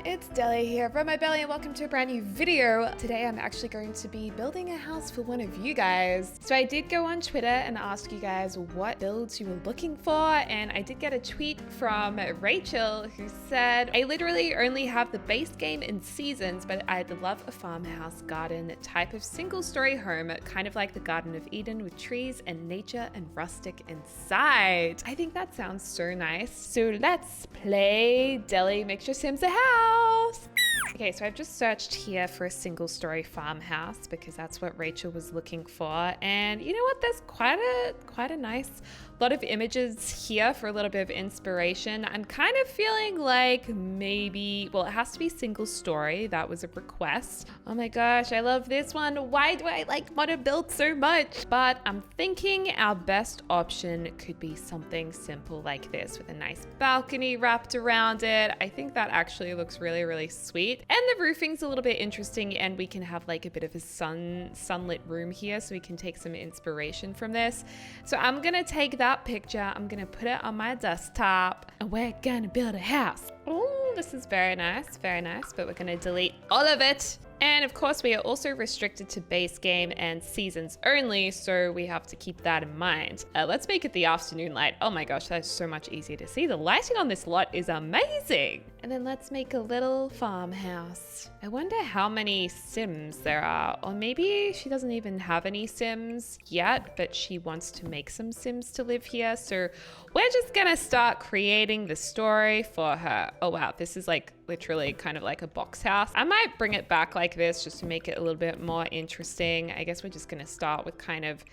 it's Deli here from my belly and welcome to a brand new video. Today I'm actually going to be building a house for one of you guys. So I did go on Twitter and ask you guys what builds you were looking for, and I did get a tweet from Rachel who said, I literally only have the base game in Seasons, but I'd love a farmhouse garden type of single story home, kind of like the Garden of Eden with trees and nature and rustic inside. I think that sounds so nice. So let's play Deli Makes Your Sims a House. Okay, so I've just searched here for a single story farmhouse because that's what Rachel was looking for. And you know what? There's quite a nice lot of images here for a little bit of inspiration. I'm kind of feeling like maybe, well, it has to be single story. That was a request. Oh my gosh, I love this one. Why do I like modern build so much? But I'm thinking our best option could be something simple like this with a nice balcony wrapped around it. I think that actually looks really, really sweet. And the roofing's a little bit interesting, and we can have like a bit of a sunlit room here so we can take some inspiration from this. So I'm gonna take that picture, I'm gonna put it on my desktop, and we're gonna build a house. Oh, this is very nice, but we're gonna delete all of it. And of course, we are also restricted to base game and seasons only, so we have to keep that in mind. Let's make it the afternoon light. Oh my gosh, that's so much easier to see. The lighting on this lot is amazing. And then let's make a little farmhouse. I wonder how many Sims there are, or maybe she doesn't even have any Sims yet, but she wants to make some Sims to live here. So we're just gonna start creating the story for her. Oh wow, this is like literally kind of like a box house. I might bring it back like this just to make it a little bit more interesting. I guess we're just gonna start with kind of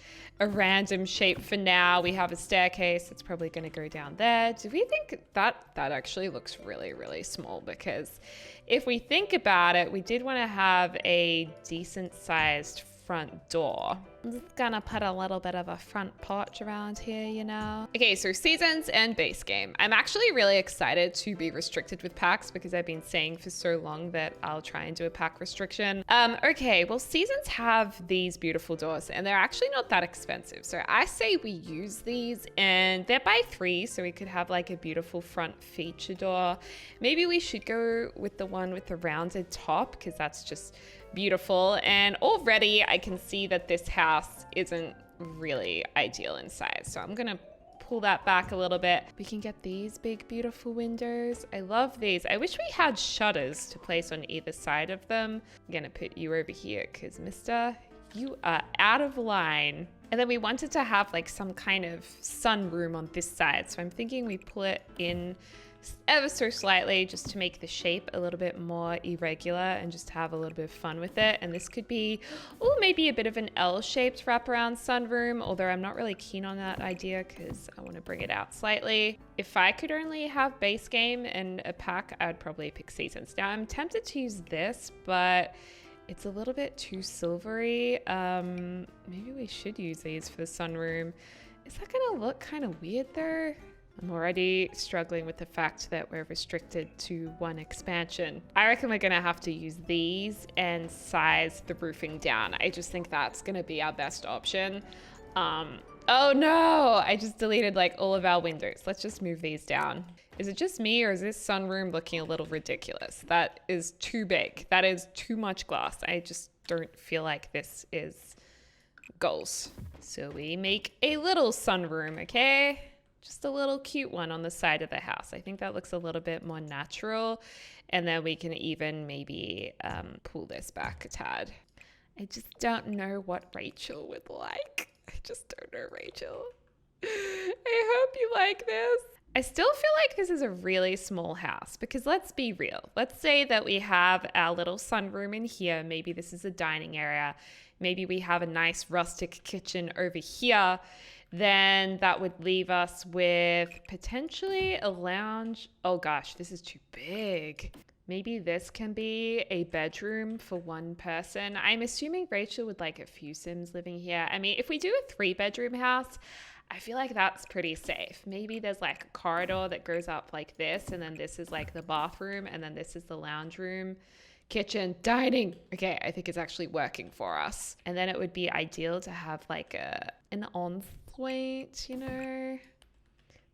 a random shape for now. We have a staircase. It's probably gonna go down there. Do we think that actually looks really, really small? Because if we think about it, we did wanna have a decent sized front door. I'm just gonna put a little bit of a front porch around here, you know? Okay, so seasons and base game. I'm actually really excited to be restricted with packs because I've been saying for so long that I'll try and do a pack restriction. Okay, well, seasons have these beautiful doors and they're actually not that expensive. So I say we use these, and they're by 3, so we could have like a beautiful front feature door. Maybe we should go with the one with the rounded top because that's just beautiful. And already I can see that this house isn't really ideal in size. So I'm gonna pull that back a little bit. We can get these big, beautiful windows. I love these. I wish we had shutters to place on either side of them. I'm gonna put you over here because mister, you are out of line. And then we wanted to have like some kind of sunroom on this side. So I'm thinking we pull it in ever so slightly just to make the shape a little bit more irregular and just have a little bit of fun with it. And this could be, oh, maybe a bit of an L-shaped wraparound sunroom, although I'm not really keen on that idea because I want to bring it out slightly. If I could only have base game and a pack, I would probably pick seasons. Now I'm tempted to use this, but it's a little bit too silvery. Maybe we should use these for the sunroom. Is that gonna look kind of weird though? I'm already struggling with the fact that we're restricted to 1 expansion. I reckon we're gonna have to use these and size the roofing down. I just think that's gonna be our best option. Oh no, I just deleted like all of our windows. Let's just move these down. Is it just me, or is this sunroom looking a little ridiculous? That is too big. That is too much glass. I just don't feel like this is goals. So we make a little sunroom, okay? Just a little cute one on the side of the house. I think that looks a little bit more natural. And then we can even maybe pull this back a tad. I just don't know what Rachel would like. I just don't know, Rachel. I hope you like this. I still feel like this is a really small house because let's be real. Let's say that we have our little sunroom in here. Maybe this is a dining area. Maybe we have a nice rustic kitchen over here. Then that would leave us with potentially a lounge. Oh gosh, this is too big. Maybe this can be a bedroom for 1 person. I'm assuming Rachel would like a few Sims living here. I mean, if we do a 3-bedroom house, I feel like that's pretty safe. Maybe there's like a corridor that goes up like this, and then this is like the bathroom, and then this is the lounge room, kitchen, dining. Okay, I think it's actually working for us. And then it would be ideal to have like an ensuite, you know?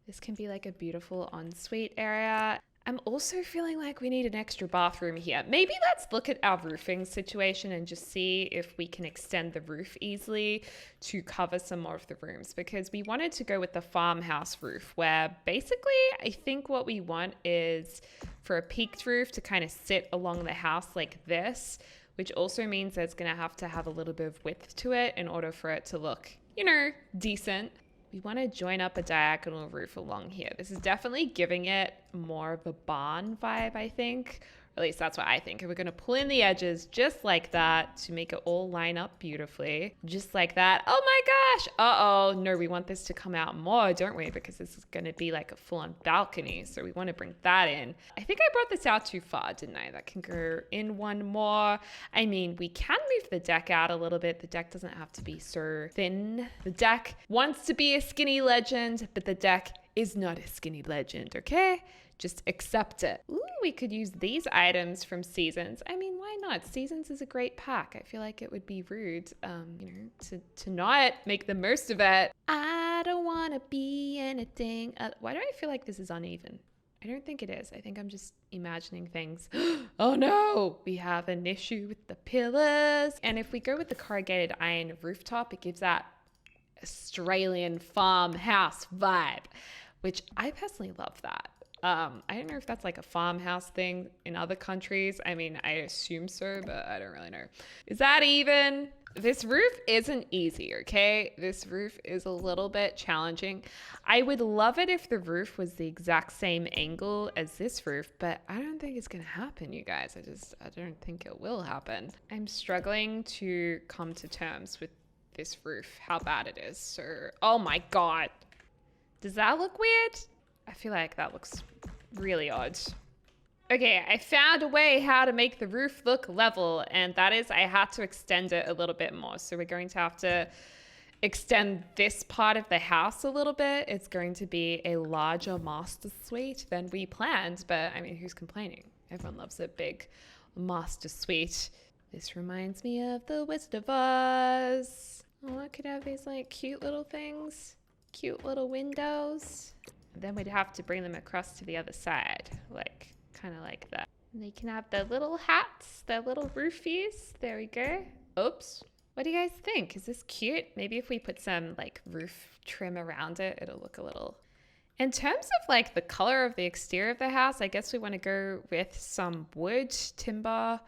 This can be like a beautiful ensuite area. I'm also feeling like we need an extra bathroom here. Maybe let's look at our roofing situation and just see if we can extend the roof easily to cover some more of the rooms, because we wanted to go with the farmhouse roof where basically I think what we want is for a peaked roof to kind of sit along the house like this, which also means that it's going to have a little bit of width to it in order for it to look, you know, decent. We want to join up a diagonal roof along here. This is definitely giving it more of a barn vibe, I think. Or at least that's what I think. And we're going to pull in the edges just like that to make it all line up beautifully. Just like that. Oh my gosh. Uh-oh. No, we want this to come out more, don't we? Because this is going to be like a full-on balcony. So we want to bring that in. I think I brought this out too far, didn't I? That can go in one more. I mean, we can move the deck out a little bit. The deck doesn't have to be so thin. The deck wants to be a skinny legend, but the deck is not a skinny legend, okay? Just accept it. Ooh, we could use these items from Seasons. I mean, why not? Seasons is a great pack. I feel like it would be rude, to not make the most of it. I don't want to be anything. Why do I feel like this is uneven? I don't think it is. I think I'm just imagining things. Oh no, we have an issue with the pillars. And if we go with the corrugated iron rooftop, it gives that Australian farmhouse vibe, which I personally love that. I don't know if that's like a farmhouse thing in other countries. I mean, I assume so, but I don't really know. Is that even? This roof isn't easy, okay? This roof is a little bit challenging. I would love it if the roof was the exact same angle as this roof, but I don't think it's gonna happen, you guys. I don't think it will happen. I'm struggling to come to terms with this roof, how bad it is. So, oh my God. Does that look weird? I feel like that looks really odd. Okay, I found a way how to make the roof look level, and that is I had to extend it a little bit more. So we're going to have to extend this part of the house a little bit. It's going to be a larger master suite than we planned, but I mean, who's complaining? Everyone loves a big master suite. This reminds me of the Wizard of Oz. Oh, I could have these like cute little things, cute little windows. Then we'd have to bring them across to the other side, like kind of like that. And they can have their little hats, their little roofies. There we go. Oops. What do you guys think? Is this cute? Maybe if we put some like roof trim around it, it'll look a little... In terms of like the color of the exterior of the house, I guess we want to go with some wood, timber,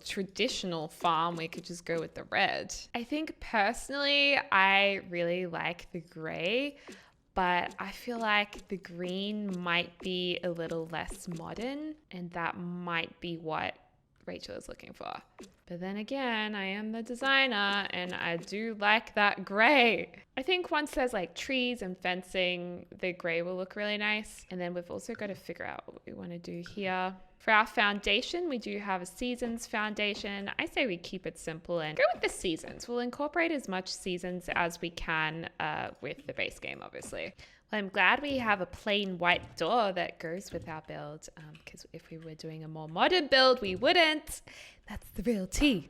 traditional farm. We could just go with the red. I think personally, I really like the gray, but I feel like the green might be a little less modern, and that might be what Rachel is looking for. But then again, I am the designer and I do like that gray. I think once there's like trees and fencing, the gray will look really nice. And then we've also got to figure out what we want to do here. For our foundation, we do have a Seasons foundation. I say we keep it simple and go with the Seasons. We'll incorporate as much Seasons as we can with the base game, obviously. Well, I'm glad we have a plain white door that goes with our build, because if we were doing a more modern build, we wouldn't. That's the real tea.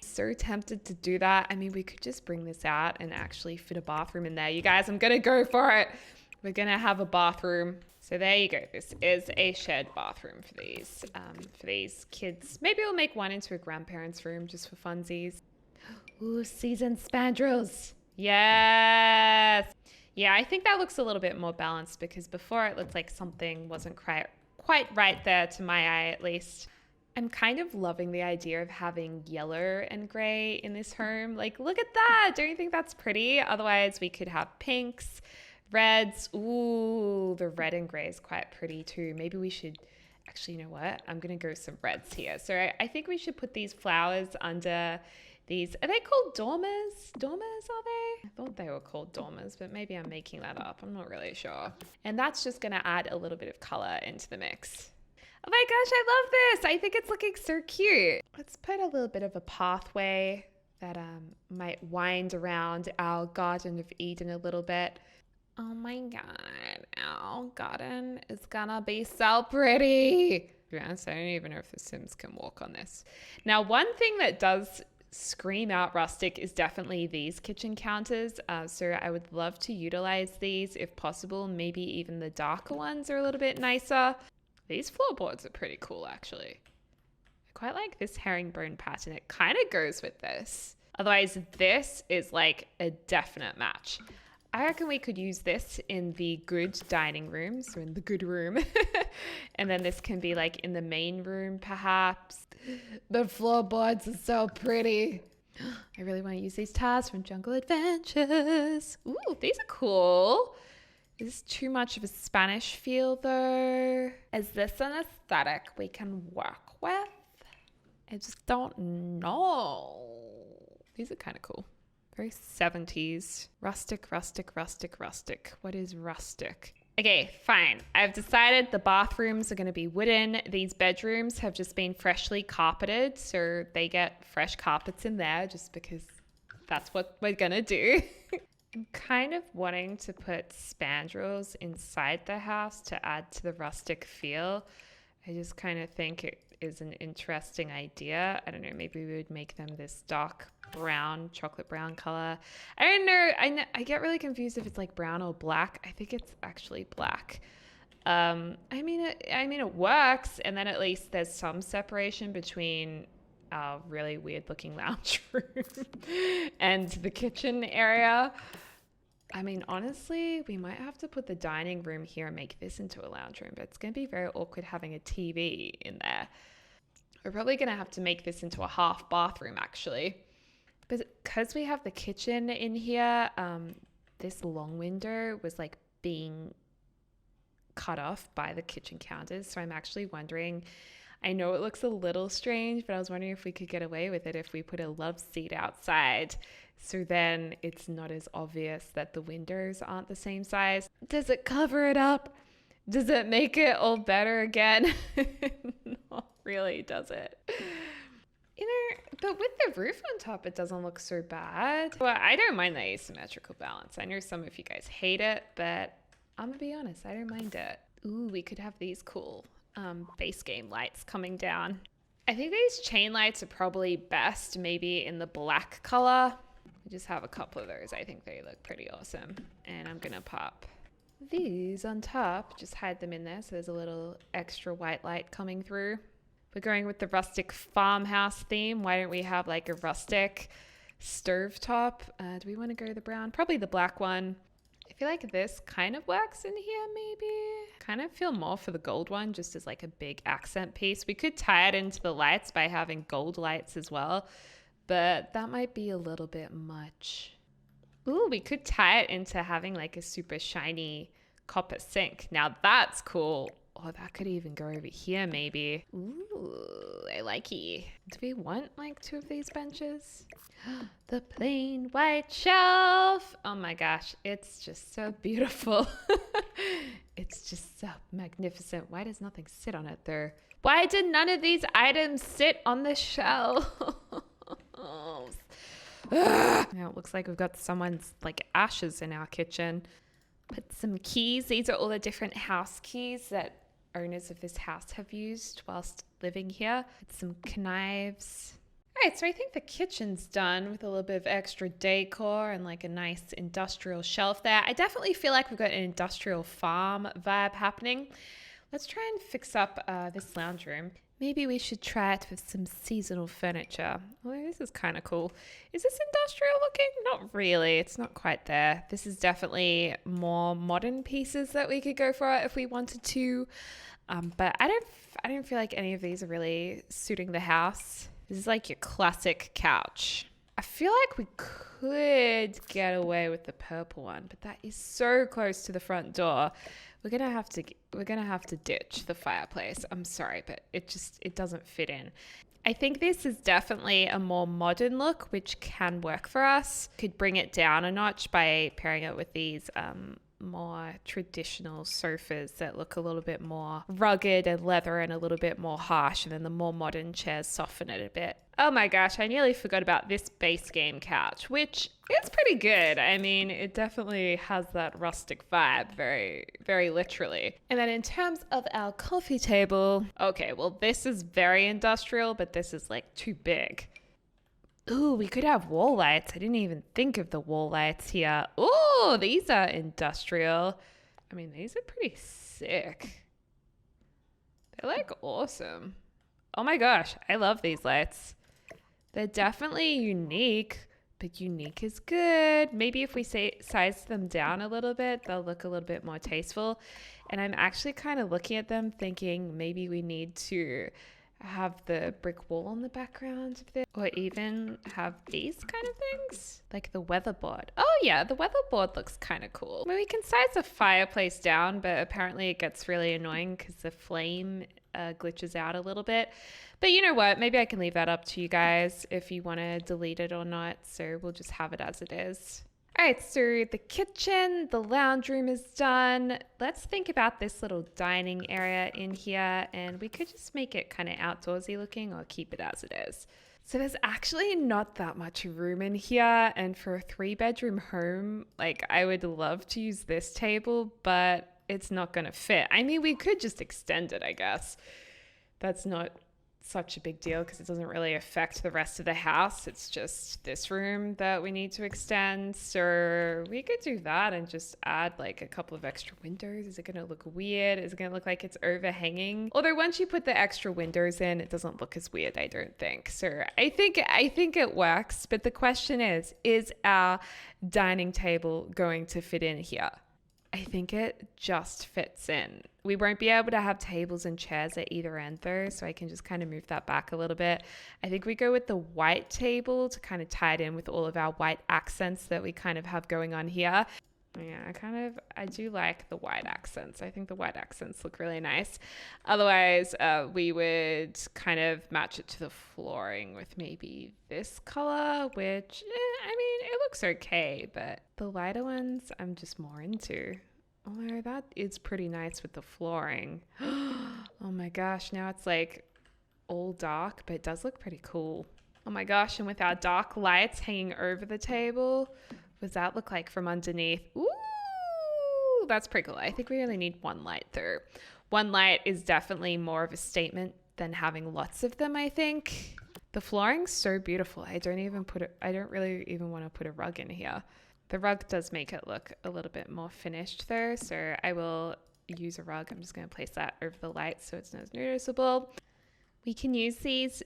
So tempted to do that. I mean, we could just bring this out and actually fit a bathroom in there. You guys, I'm gonna go for it. We're gonna have a bathroom. So there you go. This is a shared bathroom for these kids. Maybe we'll make one into a grandparents' room just for funsies. Ooh, seasoned spandrels. Yes. Yeah, I think that looks a little bit more balanced, because before it looked like something wasn't quite right there, to my eye at least. I'm kind of loving the idea of having yellow and gray in this home. Like, look at that. Don't you think that's pretty? Otherwise, we could have pinks, reds. Ooh, the red and gray is quite pretty too. Maybe we should... Actually, you know what? I'm going to go some reds here. So I think we should put these flowers under... These, are they called dormers? Dormers, are they? I thought they were called dormers, but maybe I'm making that up. I'm not really sure. And that's just going to add a little bit of color into the mix. Oh my gosh, I love this. I think it's looking so cute. Let's put a little bit of a pathway that might wind around our Garden of Eden a little bit. Oh my God, our garden is gonna be so pretty. To be honest, I don't even know if the Sims can walk on this. Now, one thing that does scream out rustic is definitely these kitchen counters. So I would love to utilize these if possible. Maybe even the darker ones are a little bit nicer. These floorboards are pretty cool, actually. I quite like this herringbone pattern. It kind of goes with this. Otherwise, this is like a definite match. I reckon we could use this in the good dining room, so in the good room. And then this can be like in the main room, perhaps. The floorboards are so pretty. I really want to use these tiles from Jungle Adventures. Ooh, these are cool. Is this too much of a Spanish feel though? Is this an aesthetic we can work with? I just don't know. These are kind of cool. Very 70s. Rustic, rustic, rustic, rustic. What is rustic? Okay, fine. I've decided the bathrooms are going to be wooden. These bedrooms have just been freshly carpeted, so they get fresh carpets in there just because that's what we're going to do. I'm kind of wanting to put spandrels inside the house to add to the rustic feel. I just kind of think it is an interesting idea. I don't know, maybe we would make them this dark brown, chocolate brown color. I don't know. I get really confused if it's like brown or black. I think it's actually black. I mean, it works, and then at least there's some separation between our really weird looking lounge room and the kitchen area. I mean, honestly, we might have to put the dining room here and make this into a lounge room, but it's going to be very awkward having a TV in there. We're probably going to have to make this into a half bathroom, actually. But because we have the kitchen in here, this long window was like being cut off by the kitchen counters. So I'm actually wondering, I know it looks a little strange, but I was wondering if we could get away with it if we put a love seat outside. So then it's not as obvious that the windows aren't the same size. Does it cover it up? Does it make it all better again? Not really, does it? You know, but with the roof on top, it doesn't look so bad. Well, I don't mind the asymmetrical balance. I know some of you guys hate it, but I'm gonna be honest, I don't mind it. Ooh, we could have these cool base game lights coming down. I think these chain lights are probably best maybe in the black color. I just have a couple of those. I think they look pretty awesome. And I'm gonna pop these on top, just hide them in there so there's a little extra white light coming through. We're going with the rustic farmhouse theme. Why don't we have like a rustic stovetop? Do we want to go the brown? Probably the black one. I feel like this kind of works in here maybe. Kind of feel more for the gold one just as like a big accent piece. We could tie it into the lights by having gold lights as well, but that might be a little bit much. Ooh, we could tie it into having like a super shiny copper sink. Now that's cool. Oh, that could even go over here maybe. Ooh, I like it. Do we want like two of these benches? The plain white shelf. Oh my gosh, it's just so beautiful. It's just so magnificent. Why does nothing sit on it though? Why did none of these items sit on the shelf? Now it looks like we've got someone's like ashes in our kitchen. Put some keys. These are all the different house keys that owners of this house have used whilst living here. Put some knives. All right, so I think the kitchen's done with a little bit of extra decor and like a nice industrial shelf there. I definitely feel like we've got an industrial farm vibe happening. Let's try and fix up this lounge room. Maybe we should try it with some seasonal furniture. Oh, this is kind of cool. Is this industrial looking? Not really. It's not quite there. This is definitely more modern pieces that we could go for if we wanted to. But I don't feel like any of these are really suiting the house. This is like your classic couch. I feel like we could get away with the purple one, but that is so close to the front door. We're gonna have to ditch the fireplace. I'm sorry, but it doesn't fit in. I think this is definitely a more modern look, which can work for us. Could bring it down a notch by pairing it with these more traditional sofas that look a little bit more rugged and leather and a little bit more harsh, and then the more modern chairs soften it a bit. Oh my gosh, I nearly forgot about this base game couch, which is pretty good. I mean, it definitely has that rustic vibe, very, very literally. And then in terms of our coffee table, okay, well, this is very industrial, but this is like too big. Ooh, we could have wall lights. I didn't even think of the wall lights here. Ooh, these are industrial. I mean, these are pretty sick. They're like awesome. Oh my gosh, I love these lights. They're definitely unique, but unique is good. Maybe if we size them down a little bit, they'll look a little bit more tasteful. And I'm actually kind of looking at them thinking maybe we need to have the brick wall on the background of this, or even have these kind of things, like the weatherboard. Oh yeah, the weatherboard looks kind of cool. I mean, we can size the fireplace down, but apparently it gets really annoying because the flame glitches out a little bit. But you know what? Maybe I can leave that up to you guys if you want to delete it or not. So we'll just have it as it is. All right, so the kitchen, the lounge room is done. Let's think about this little dining area in here, and we could just make it kind of outdoorsy looking or keep it as it is. So there's actually not that much room in here, and for a 3-bedroom home, like I would love to use this table, but it's not gonna fit. I mean, we could just extend it, I guess. That's not such a big deal because it doesn't really affect the rest of the house. It's just this room that we need to extend. So we could do that and just add like a couple of extra windows. Is it going to look weird? Is it going to look like it's overhanging? Although once you put the extra windows in, it doesn't look as weird, I don't think. So I think it works. But the question is our dining table going to fit in here? I think it just fits in. We won't be able to have tables and chairs at either end though, so I can just kind of move that back a little bit. I think we go with the white table to kind of tie it in with all of our white accents that we kind of have going on here. Yeah, I do like the white accents. I think the white accents look really nice. Otherwise, we would kind of match it to the flooring with maybe this color, which, I mean, it looks okay, but the lighter ones I'm just more into. Although that is pretty nice with the flooring. Oh my gosh, now it's like all dark, but it does look pretty cool. Oh my gosh, and with our dark lights hanging over the table, what does that look like from underneath? Ooh, that's pretty cool. I think we only need one light though. One light is definitely more of a statement than having lots of them, I think. The flooring's so beautiful. I don't really even want to put a rug in here. The rug does make it look a little bit more finished though, so I will use a rug. I'm just going to place that over the light so it's not as noticeable. We can use these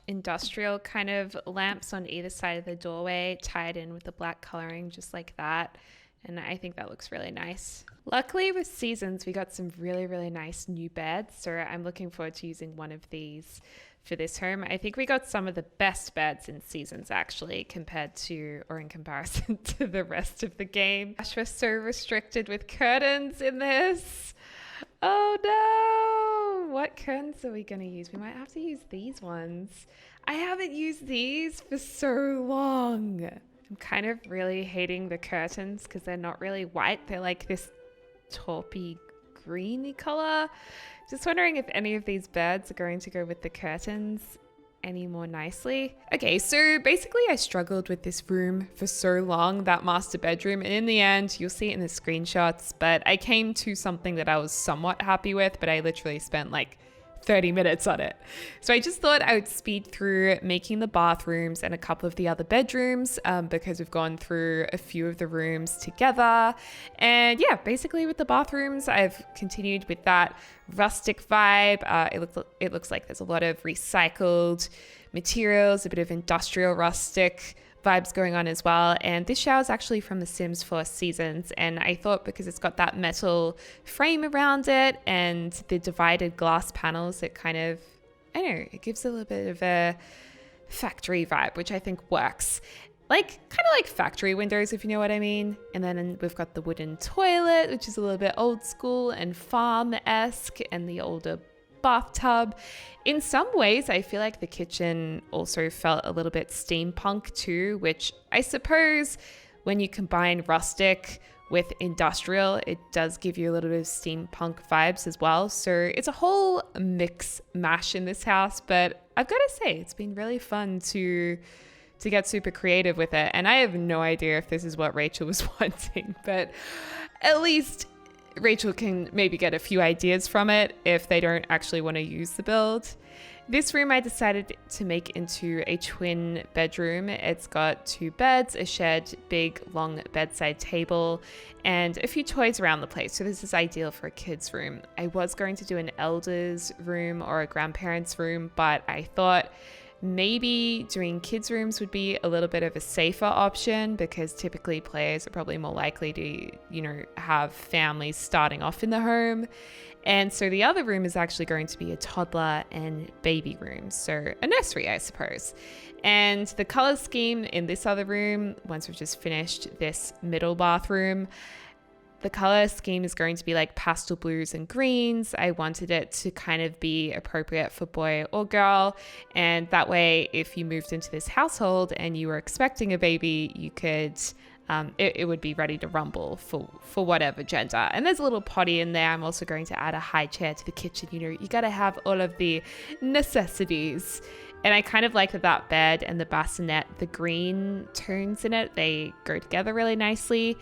industrial kind of lamps on either side of the doorway, tied in with the black coloring just like that. And I think that looks really nice. Luckily with Seasons, we got some really, really nice new beds. So I'm looking forward to using one of these for this home. I think we got some of the best beds in Seasons actually in comparison to the rest of the game. Gosh, we're so restricted with curtains in this. Oh no! What curtains are we going to use? We might have to use these ones. I haven't used these for so long. I'm kind of really hating the curtains because they're not really white. They're like this taupey greeny color. Just wondering if any of these beds are going to go with the curtains any more nicely. Okay, so basically I struggled with this room for so long, that master bedroom, and in the end, you'll see it in the screenshots, but I came to something that I was somewhat happy with, but I literally spent like 30 minutes on it. So I just thought I would speed through making the bathrooms and a couple of the other bedrooms because we've gone through a few of the rooms together. And yeah, basically with the bathrooms, I've continued with that rustic vibe. It looks like there's a lot of recycled materials, a bit of industrial rustic vibes going on as well. And this shower is actually from The Sims 4 Seasons, and I thought because it's got that metal frame around it and the divided glass panels, it kind of, I don't know, it gives a little bit of a factory vibe, which I think works. Like, kind of like factory windows, if you know what I mean. And then we've got the wooden toilet, which is a little bit old school and farm-esque, and the older bathtub. In some ways, I feel like the kitchen also felt a little bit steampunk too, which I suppose when you combine rustic with industrial, it does give you a little bit of steampunk vibes as well. So it's a whole mix mash in this house, but I've got to say, it's been really fun to get super creative with it. And I have no idea if this is what Rachel was wanting, but at least Rachel can maybe get a few ideas from it if they don't actually want to use the build. This room I decided to make into a twin bedroom. It's got 2 beds, a shed, big long bedside table, and a few toys around the place. So this is ideal for a kid's room. I was going to do an elder's room or a grandparent's room, but I thought maybe doing kids' rooms would be a little bit of a safer option because typically players are probably more likely to, have families starting off in the home. And so the other room is actually going to be a toddler and baby room. So a nursery, I suppose. And the color scheme in this other room, once we've just finished this middle bathroom, the color scheme is going to be like pastel blues and greens. I wanted it to kind of be appropriate for boy or girl. And that way, if you moved into this household and you were expecting a baby, you could, it would be ready to rumble for whatever gender. And there's a little potty in there. I'm also going to add a high chair to the kitchen. You got to have all of the necessities. And I kind of like that bed and the bassinet, the green tones in it, they go together really nicely.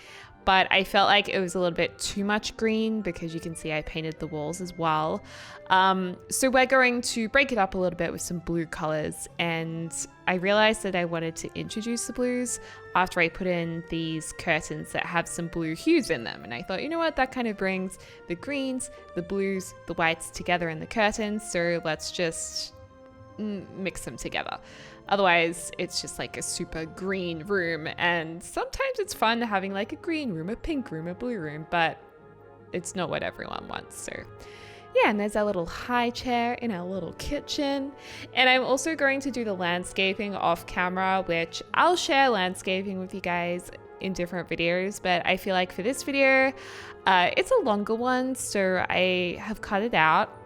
But I felt like it was a little bit too much green because you can see I painted the walls as well. So we're going to break it up a little bit with some blue colors. And I realized that I wanted to introduce the blues after I put in these curtains that have some blue hues in them. And I thought, you know what, that kind of brings the greens, the blues, the whites together in the curtains. So let's just mix them together. Otherwise, it's just like a super green room. And sometimes it's fun having like a green room, a pink room, a blue room, but it's not what everyone wants. So yeah, and there's our little high chair in our little kitchen. And I'm also going to do the landscaping off camera, which I'll share landscaping with you guys in different videos. But I feel like for this video, it's a longer one. So I have cut it out.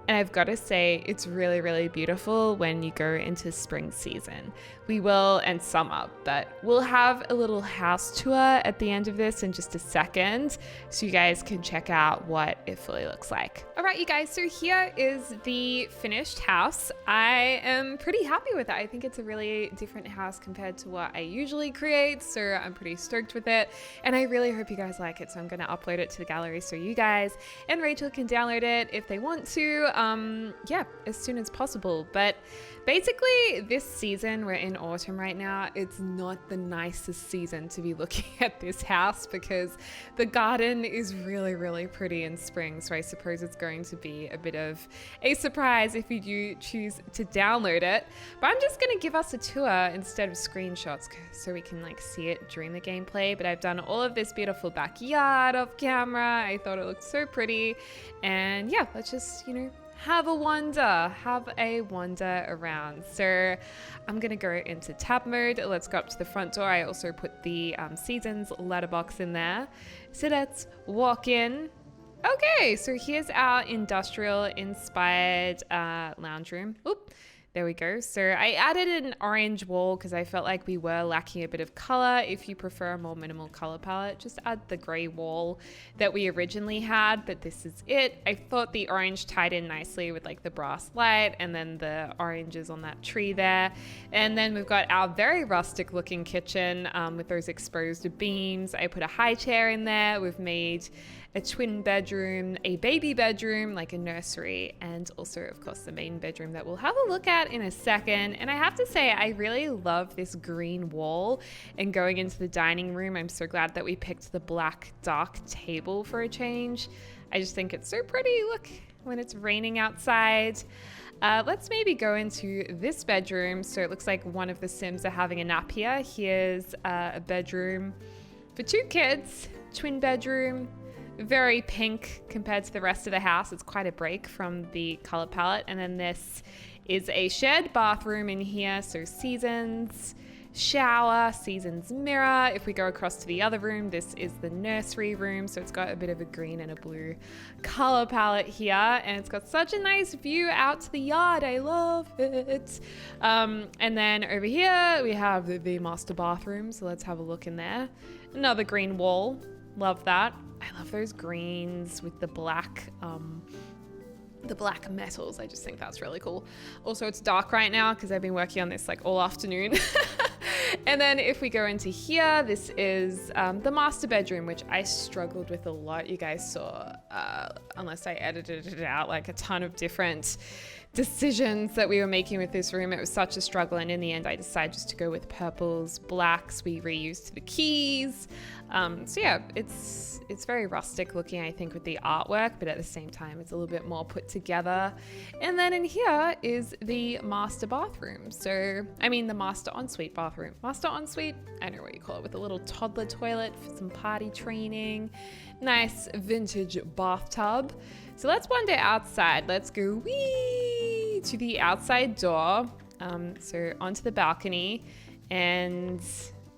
And I've got to say, it's really, really beautiful when you go into spring season. We will, and summer, but we'll have a little house tour at the end of this in just a second, so you guys can check out what it fully looks like. All right, you guys, so here is the finished house. I am pretty happy with it. I think it's a really different house compared to what I usually create, so I'm pretty stoked with it. And I really hope you guys like it, so I'm gonna upload it to the gallery so you guys and Rachel can download it if they want to. Yeah, as soon as possible. But basically this season, we're in autumn right now, it's not the nicest season to be looking at this house because the garden is really, really pretty in spring. So I suppose it's going to be a bit of a surprise if you do choose to download it. But I'm just going to give us a tour instead of screenshots so we can like see it during the gameplay. But I've done all of this beautiful backyard off camera. I thought it looked so pretty. And yeah, let's just, have a wander around. So I'm gonna go into tab mode. Let's go up to the front door. I also put the seasons letterbox in there. So let's walk in. Okay, so here's our industrial inspired lounge room. Oop. There we go. So I added an orange wall because I felt like we were lacking a bit of color. If you prefer a more minimal color palette, just add the gray wall that we originally had, but this is it. I thought the orange tied in nicely with like the brass light and then the oranges on that tree there. And then we've got our very rustic looking kitchen with those exposed beams. I put a high chair in there. We've made a twin bedroom, a baby bedroom, like a nursery, and also, of course, the main bedroom that we'll have a look at in a second. And I have to say, I really love this green wall. And going into the dining room, I'm so glad that we picked the black dark table for a change. I just think it's so pretty. Look, when it's raining outside. Let's maybe go into this bedroom. So it looks like one of the Sims are having a nap here. Here's a bedroom for 2 kids, twin bedroom. Very pink compared to the rest of the house. It's quite a break from the color palette. And then this is a shared bathroom in here. So seasons, shower, seasons mirror. If we go across to the other room, this is the nursery room. So it's got a bit of a green and a blue color palette here. And it's got such a nice view out to the yard. I love it. And then over here, we have the master bathroom. So let's have a look in there. Another green wall. Love that. I love those greens with the black metals. I just think that's really cool. Also, it's dark right now because I've been working on this like all afternoon. And then if we go into here, this is the master bedroom, which I struggled with a lot. You guys saw, unless I edited it out, like a ton of different decisions that we were making with this room. It was such a struggle, and in the end I decided just to go with purples, blacks. We reused the keys. So yeah, it's very rustic looking, I think, with the artwork, but at the same time it's a little bit more put together. And then in here is the master bathroom. So I mean the master ensuite bathroom. Master ensuite, I don't know what you call it, with a little toddler toilet for some party training. Nice vintage bathtub. So let's wander outside. Let's go wee to the outside door. So onto the balcony, and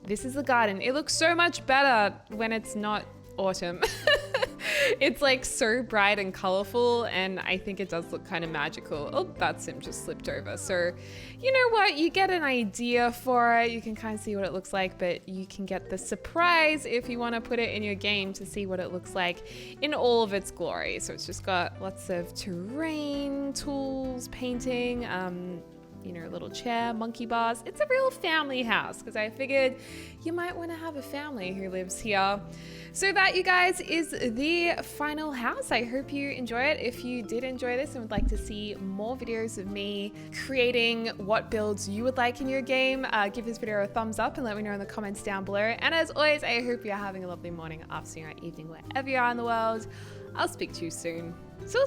this is the garden. It looks so much better when it's not autumn. It's like so bright and colorful, and I think it does look kind of magical. Oh, that sim just slipped over. So you know what? You get an idea for it. You can kind of see what it looks like, but you can get the surprise if you want to put it in your game to see what it looks like in all of its glory. So it's just got lots of terrain, tools, painting, you know, little chair, monkey bars. It's a real family house because I figured you might want to have a family who lives here. So that, you guys, is the final house. I hope you enjoy it. If you did enjoy this and would like to see more videos of me creating what builds you would like in your game, give this video a thumbs up and let me know in the comments down below. And as always, I hope you're having a lovely morning, afternoon, or evening, wherever you are in the world. I'll speak to you soon. So.